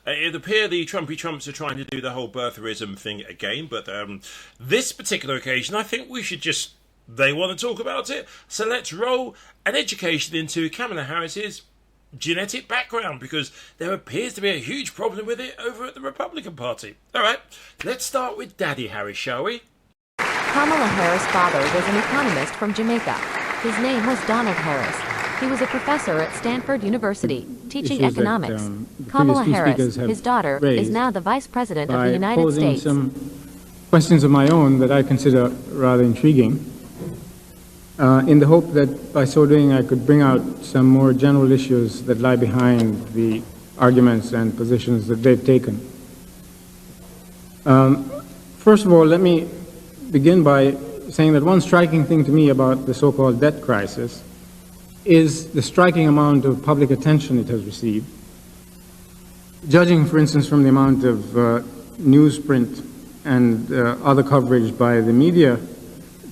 It would appear the Trumpy Trumps are trying to do the whole birtherism thing again, but this particular occasion, I think we should just... They want to talk about it, so let's roll an education into Kamala Harris's genetic background, because there appears to be a huge problem with it over at the Republican Party. All right, let's start with Daddy Harris, shall we? Kamala Harris' father was an economist from Jamaica. His name was Donald Harris. He was a professor at Stanford University, teaching economics. Kamala Harris, his daughter, is now the Vice President of the United States. Some questions of my own that I consider rather intriguing, in the hope that by so doing I could bring out some more general issues that lie behind the arguments and positions that they've taken. First of all, let me begin by saying that one striking thing to me about the so-called debt crisis is the striking amount of public attention it has received. Judging, for instance, from the amount of newsprint and other coverage by the media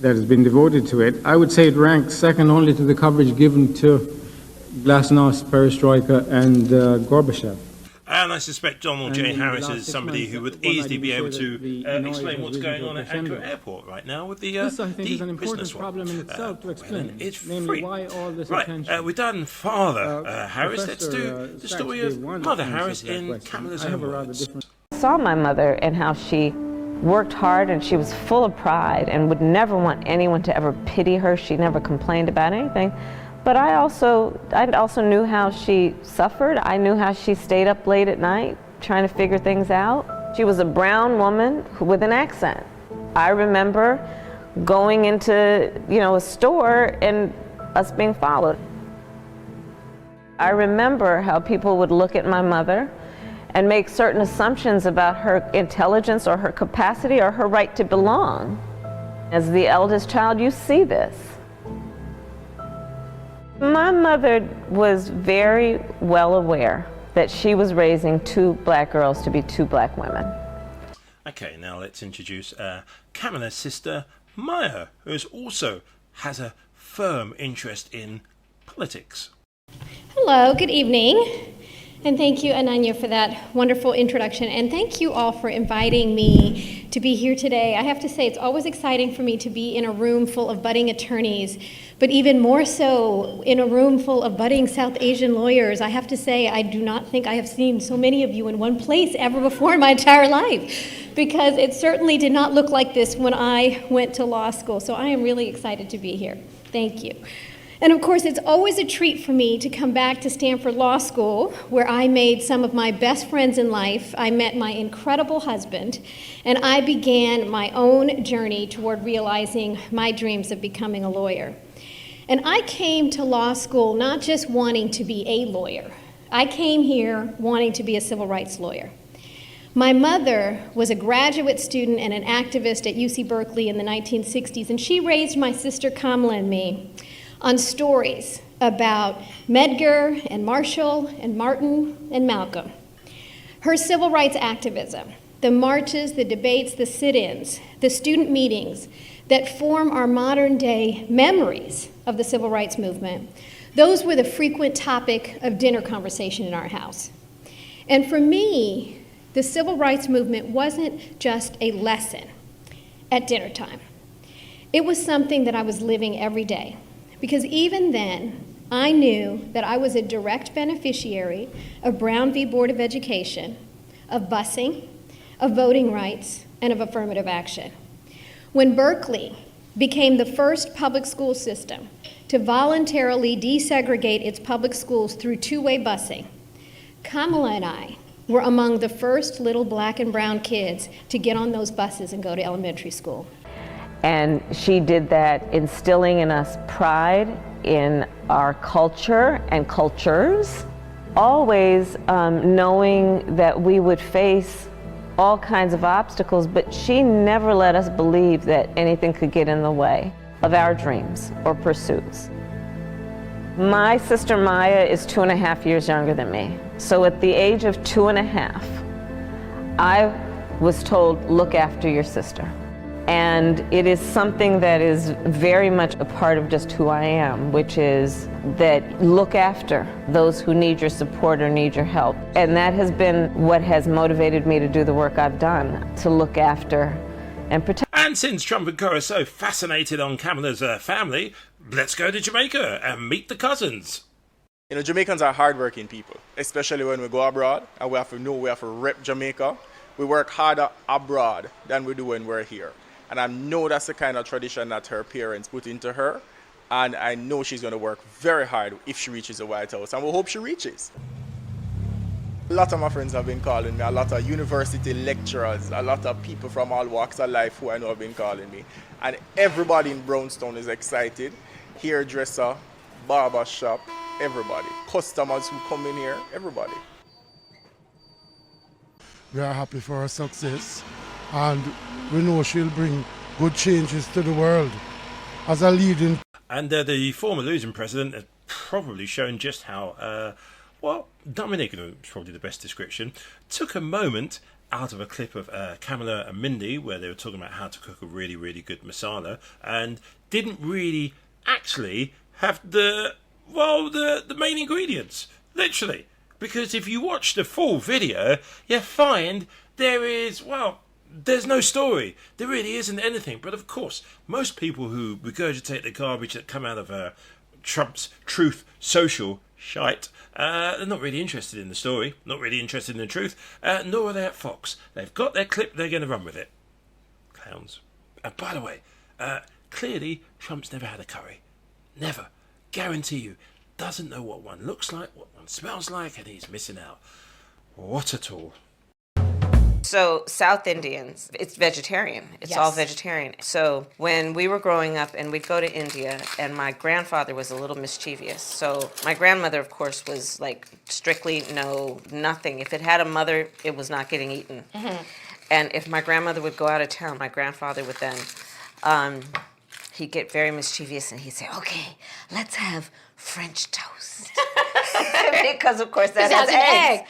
that has been devoted to it, I would say it ranks second only to the coverage given to Glasnost, Perestroika, and Gorbachev. And I suspect Donald J. Harris is somebody who would easily be able to explain what's going on at Ankara Airport right now with the This, I think, is an important business problem in itself to explain. It's namely, free. why all this Right, attention. we've done Father Harris. Let's Professor, do the story Sachs of gave one Mother answer Harris to that in question. Kamala's I have own a rather words. different. Saw my mother and how she worked hard, and she was full of pride and would never want anyone to ever pity her. She never complained about anything. But I also knew how she suffered. I knew how she stayed up late at night trying to figure things out. She was a brown woman with an accent. I remember going into, a store and us being followed. I remember how people would look at my mother and make certain assumptions about her intelligence or her capacity or her right to belong. As the eldest child, you see this. My mother was very well aware that she was raising two black girls to be two black women. Okay, now let's introduce Kamala's sister, Maya, who also has a firm interest in politics. Hello, good evening. And thank you, Ananya, for that wonderful introduction. And thank you all for inviting me to be here today. I have to say, it's always exciting for me to be in a room full of budding attorneys, but even more so in a room full of budding South Asian lawyers. I have to say, I do not think I have seen so many of you in one place ever before in my entire life, because it certainly did not look like this when I went to law school. So I am really excited to be here. Thank you. And of course, it's always a treat for me to come back to Stanford Law School, where I made some of my best friends in life. I met my incredible husband, and I began my own journey toward realizing my dreams of becoming a lawyer. And I came to law school not just wanting to be a lawyer. I came here wanting to be a civil rights lawyer. My mother was a graduate student and an activist at UC Berkeley in the 1960s, and she raised my sister Kamala and me on stories about Medgar and Marshall and Martin and Malcolm. Her civil rights activism, the marches, the debates, the sit-ins, the student meetings that form our modern day memories of the civil rights movement, those were the frequent topic of dinner conversation in our house. And for me, the civil rights movement wasn't just a lesson at dinner time. It was something that I was living every day. Because even then, I knew that I was a direct beneficiary of Brown v. Board of Education, of busing, of voting rights, and of affirmative action. When Berkeley became the first public school system to voluntarily desegregate its public schools through two-way busing, Kamala and I were among the first little black and brown kids to get on those buses and go to elementary school. And she did that instilling in us pride in our culture and cultures, always knowing that we would face all kinds of obstacles, but she never let us believe that anything could get in the way of our dreams or pursuits. My sister Maya is 2.5 years younger than me. So at the age of 2.5, I was told, look after your sister. And it is something that is very much a part of just who I am, which is that look after those who need your support or need your help. And that has been what has motivated me to do the work I've done, to look after and protect. And since Trump and Co are so fascinated on Kamala's family, let's go to Jamaica and meet the cousins. You know, Jamaicans are hardworking people, especially when we go abroad and we have to rep Jamaica. We work harder abroad than we do when we're here. And I know that's the kind of tradition that her parents put into her. And I know she's going to work very hard if she reaches the White House. And we hope she reaches. A lot of my friends have been calling me, a lot of university lecturers, a lot of people from all walks of life who I know have been calling me. And everybody in Brownstown is excited. Hairdresser, barber shop, everybody. Customers who come in here, everybody. We are happy for her success, and we know she'll bring good changes to the world as a leading. And the former losing president has probably shown just how, Dominic, is probably the best description, took a moment out of a clip of Kamala and Mindy where they were talking about how to cook a really, really good masala, and didn't really actually have the main ingredients, literally. Because if you watch the full video, you find there's no story. There really isn't anything. But of course, most people who regurgitate the garbage that come out of Trump's Truth Social shite, they're not really interested in the story, not really interested in the truth, nor are they at Fox. They've got their clip, they're going to run with it. Clowns. And by the way, clearly Trump's never had a curry. Never. Guarantee you. Doesn't know what one looks like, what one smells like, and he's missing out. What a tool. So South Indians, it's vegetarian. It's all vegetarian. So when we were growing up and we'd go to India, and my grandfather was a little mischievous. So my grandmother, of course, was like strictly no, nothing. If it had a mother, it was not getting eaten. Mm-hmm. And if my grandmother would go out of town, my grandfather would then, he'd get very mischievous and he'd say, okay, let's have French toast. Because, of course, that has eggs.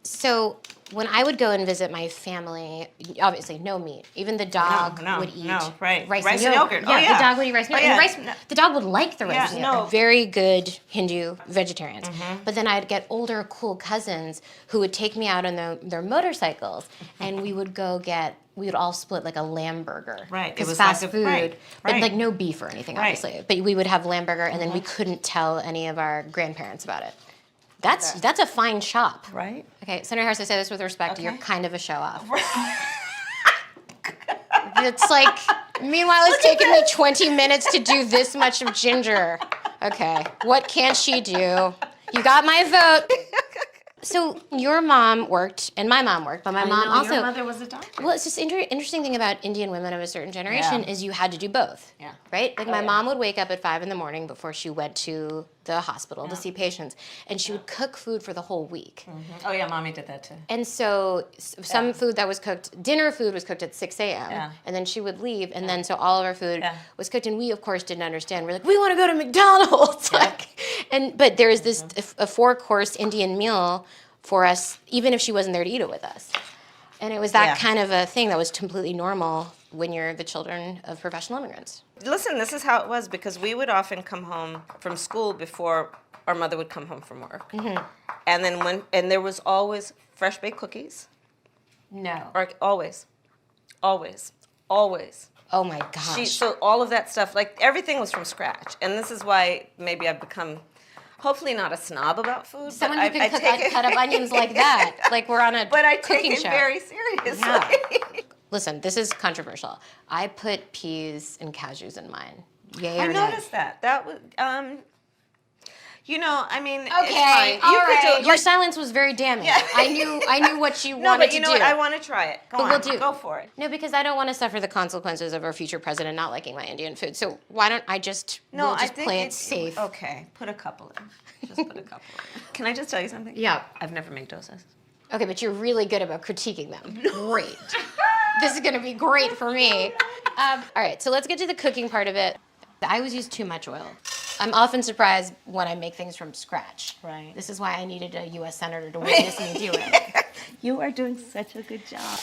So when I would go and visit my family, obviously no meat. Even the dog would eat rice and yogurt. Yeah, the dog would eat rice and yogurt. And the dog would like the rice and yogurt. Very good Hindu vegetarians. Mm-hmm. But then I'd get older, cool cousins who would take me out on their motorcycles, and we would all split like a lamb burger. Right. It was fast food. But like no beef or anything, obviously. But we would have lamb burger, and then we couldn't tell any of our grandparents about it. That's a fine shop. Right. Okay, Senator Harris, I say this with respect. You're kind of a show-off. It's like, meanwhile, it's taken me 20 minutes to do this much of ginger. Okay, what can't she do? You got my vote. So your mom worked, and my mom worked, but my mom also... Your mother was a doctor. Well, it's just interesting thing about Indian women of a certain generation is you had to do both, right? Like my mom would wake up at 5 a.m. before she went to the hospital to see patients, and she would cook food for the whole week. Mm-hmm. Oh yeah, Mommy did that too. And so some food that was cooked, dinner food was cooked at 6 a.m., and then she would leave, and then so all of our food was cooked, and we of course didn't understand. We're like, we want to go to McDonald's, but there is this a 4-course Indian meal for us, even if she wasn't there to eat it with us. And it was that kind of a thing that was completely normal when you're the children of professional immigrants. Listen, this is how it was, because we would often come home from school before our mother would come home from work. Mm-hmm. And then there was always fresh baked cookies. No. Or always. Oh my gosh. So all of that stuff, like everything was from scratch. And this is why maybe I've become hopefully not a snob about food. Someone who can cut up onions like that. Like we're on a cooking show. But I take it very seriously. Yeah. Listen, this is controversial. I put peas and cashews in mine. Yay or nay? I noticed that. That was, I mean, okay, it's fine. All right. Your silence was very damning. Yeah. I knew what you wanted to do. No, but you know what? I want to try it. Go for it. No, because I don't want to suffer the consequences of our future president not liking my Indian food. So why don't I just play it safe? Okay, put a couple in. Just put a couple in. Can I just tell you something? Yeah. I've never made dosas. Okay, but you're really good about critiquing them. Great. This is going to be great for me. All right, so let's get to the cooking part of it. I always use too much oil. I'm often surprised when I make things from scratch. Right. This is why I needed a U.S. Senator to witness me do it. You are doing such a good job.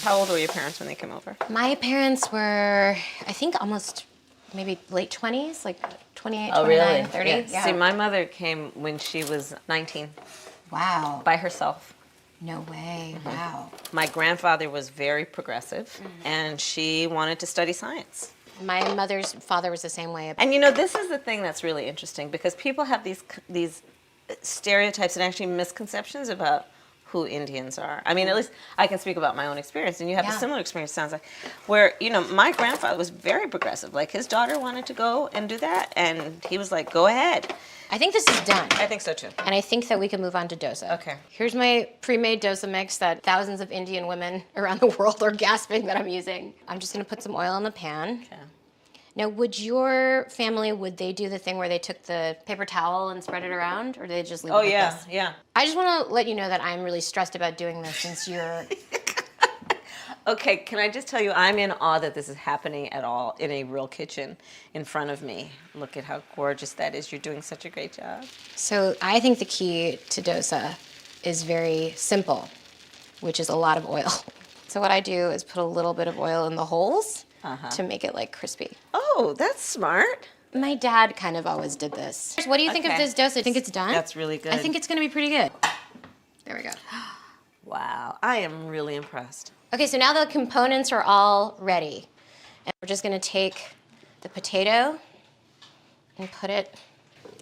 How old were your parents when they came over? My parents were, I think, almost maybe late 20s, like 28, Oh, 29, really? 30. Yeah. See, my mother came when she was 19 Wow. by herself. No way. Wow. My grandfather was very progressive, and she wanted to study science. My mother's father was the same way. And you know, this is the thing that's really interesting, because people have these stereotypes and actually misconceptions about who Indians are. I mean, at least I can speak about my own experience, and you have a similar experience, sounds like, where, you know, my grandfather was very progressive. Like, his daughter wanted to go and do that, and he was like, go ahead. I think this is done. I think so, too. And I think that we can move on to dosa. Okay. Here's my pre-made dosa mix that thousands of Indian women around the world are gasping that I'm using. I'm just gonna put some oil in the pan. Okay. Now, would your family, would they do the thing where they took the paper towel and spread it around, or do they just leave it like this? Yeah. I just want to let you know that I'm really stressed about doing this since you're... Okay, can I just tell you, I'm in awe that this is happening at all in a real kitchen in front of me. Look at how gorgeous that is. You're doing such a great job. So I think the key to dosa is very simple, which is a lot of oil. So what I do is put a little bit of oil in the holes to make it like crispy. Oh, that's smart. My dad kind of always did this. What do you think of this dosa? I think it's done? That's really good. I think it's gonna be pretty good. There we go. Wow, I am really impressed. Okay, so now the components are all ready. And we're just gonna take the potato and put it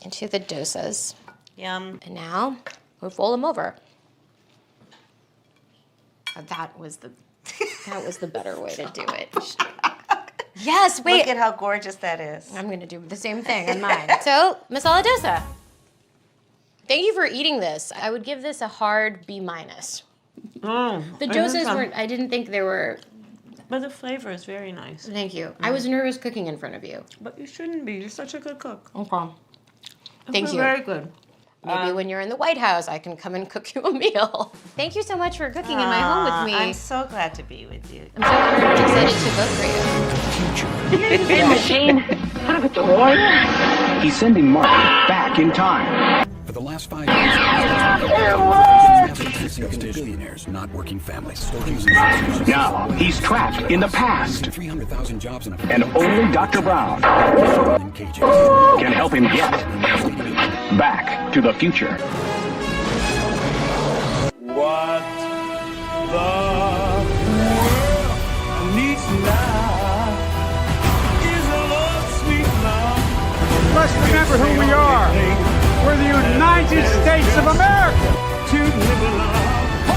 into the dosas. Yum. And now we'll roll them over. That was the better way to do it. Yes, wait. Look at how gorgeous that is. I'm gonna do the same thing on mine. So, masala dosa. Thank you for eating this. I would give this a hard B-. The dosas weren't, I didn't think they were. But the flavor is very nice. Thank you. I was nervous cooking in front of you. But you shouldn't be. You're such a good cook. Okay. Thank you. Very good. Maybe when you're in the White House, I can come and cook you a meal. Thank you so much for cooking in my home with me. I'm so glad to be with you. I'm so honored and excited to vote for you. Hey, machine, put up the order. He's sending Mark back in time. For the last 5 years, billionaires, not working families. Now he's trapped in the past, 300,000 jobs in a and only Dr. Brown can help him get back to the future. What the world needs now is a love sweet love. Let's remember who we are. We're the United States of America. To live a love.